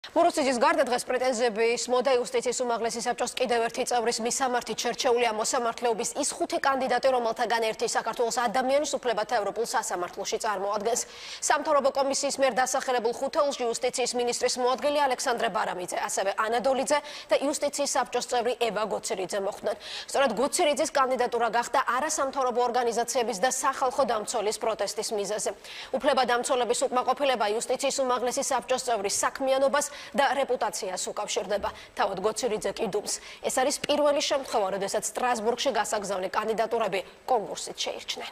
მურუსიძის გარდა დღეს პრეტენზიები ისმოდა იუსტიციის უმაღლესი საბჭოს კიდევ ერთი წევრის მისამართით შერჩეულია მოსამართლეობის ის 5 კანდიდატი, რომელთაგან ერთი საქართველოს ადამიანის უფლებათა ევროპულ სასამართლოში წარმოადგენს. სამთავრობო კომისიის მიერ დასახელებულ ხუთეულში იუსტიციის მინისტრის მოადგილე ალექსანდრე ბარამიძე, ასევე ანა დოლიძე და იუსტიციის საბჭოს წევრი ევა გოცირიძე მოხვდნენ. სწორედ გოცირიძის კანდიდატურა გახდა არასამთავრობო ორგანიზაციების და სახალხო დამცველის პროტესტის მიზეზი. უფლებადამცველების უკმაყოფილება იუსტიციის უმაღლესი საბჭოს წევრის საქმიანობას და რეპუტაციას უკავშირდება. თავად გოცირიძე კი დუმს. ეს არის პირველი შემთხვევა, როდესაც სტრასბურგში გასაგზავნილი კანდიდატურები კონკურსით შეირჩნენ.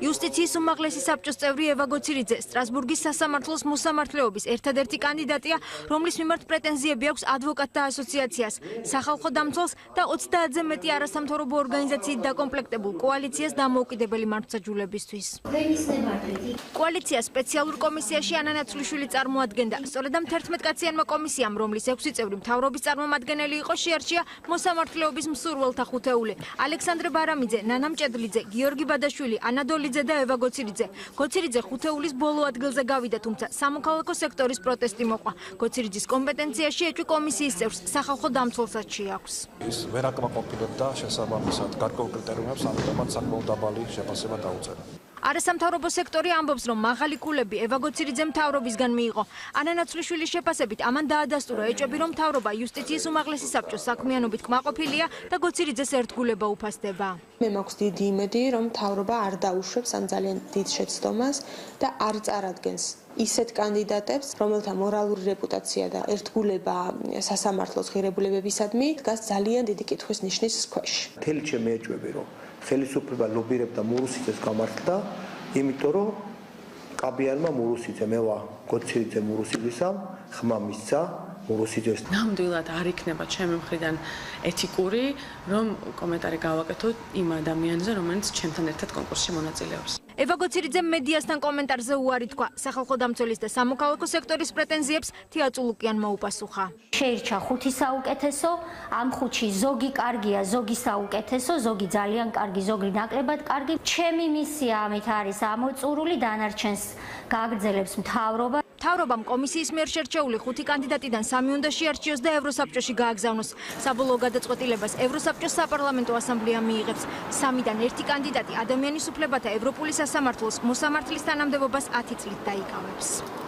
იუსტიციის უმაღლესი საბჭოს წევრი ევა გოცირიძე სტრასბურგის სასამართლოს მოსამართლეობის ერთადერთი კანდიდატია, რომლის მიმართ პრეტენზიები აქვს ადვოკატთა ასოციაციას, სახალხო დამცველს და 30-ზე მეტი არასამთავრობო ორგანიზაციით დაკომპლექტებულ კოალიციას დამოუკიდებელი მართლმსაჯულებისთვის. კოალიცია სპეციალურ კომისიაში ანა ნაცვლიშვილი წარმოადგენდა. სწორედ ამ 11-კაციანმა კომისიამ, რომლის 6 წევრი მთავრობის წარმომადგენელი იყო, შეარჩია მოსამართლეობის მსურველთა ხუთეული. ალექსანდრე ბარამიძე, ნანა მჭედლიძე, გიორგი ბადაშვილი, ანა დოლიძე და ევა გოცირიძე. გოცირიძე ხუთეულის ბოლო ადგილზე გავიდა, თუმცა სამოქალაქო სექტორის პროტესტი მოყვა. გოცირიძის კომპეტენციაში ეჭვი კომისიის წევრს, სახალხო დამცველსაც შეაქვს. ის ვერ აკმაყოფილებდა შესაბამისად გარკვეულ კრიტერიუმებს, ამიტომაც საკმაოდ დაბალი შეფასება დაუწერა. არასამთავრობო სექტორი ამბობს, რომ მაღალი კულები ევა გოცირიძემ მთავრობისგან მიიღო. ანა ნაცვლიშვილის შეფასებით ამან დაადასტურა ეჭვები, რომ მთავრობა იუსტიციის უმაღლესი საბჭოს საქმიანობით კმაყოფილია და გოცირიძეს ერთგულება უფასდება. მე მაქვს დიდი იმედი, რომ მთავრობა არ დაუშვებს ამ ძალიან დიდ შეცდომას და არ წარადგენს ისეთ კანდიდატებს, რომელთა მორალური რეპუტაცია და ერთგულება სასამართლოს ღირებულებებისადმი დგას ძალიან დიდი კითხვის ნიშნის ქვეშ. მთელი ჩემი ეჭვები, რომ ხელისუფლება ლობირებდა მურუსიძეს გამართლდა, იმიტომ რომ კაბიანმა მურუსიძე მევა გოცირიძე მურუსიძისა ხმა მისცა მურუსიძეს. ნამდვილად არ იქნება ჩემი მხრიდან ეთიკური, რომ კომენტარი გავაკეთოთ იმ ადამიანზე, რომელიც ჩემთან ერთად კონკურსში მონაწილეობს. ევა გოცირიძემ მედიასთან კომენტარზე უარი თქვა. სახალხო დამცველის და სამოქალაქო სექტორის პრეტენზიებს თეატ ლუკიანმა უპასუხა. შეირჩა 5 საუკეთესო, ამ 5-ში ზოგი კარგია, ზოგი საუკეთესო, ზოგი ძალიან კარგი, ზოგი ნაკლებად კარგი. ჩემი მისია ამით არის ამოწურული, დანარჩენს გააგრძელებს მთავრობა. მთავრობამ კომისიის მიერ შერჩეული 5 კანდიდატიდან 3 უნდა შეარჩიოს და ევროსაბჭოში გააგზავნოს. საბოლოო გადაწყვეტილებას ევროსაბჭოს საპარლამენტო ასამბლეა მიიღებს. 3-დან 1 კანდიდატი ადამიანის უფლებათა ევროპული სასამართლოს მოსამართლის თანამდებობას 10 წლით დაიკავებს.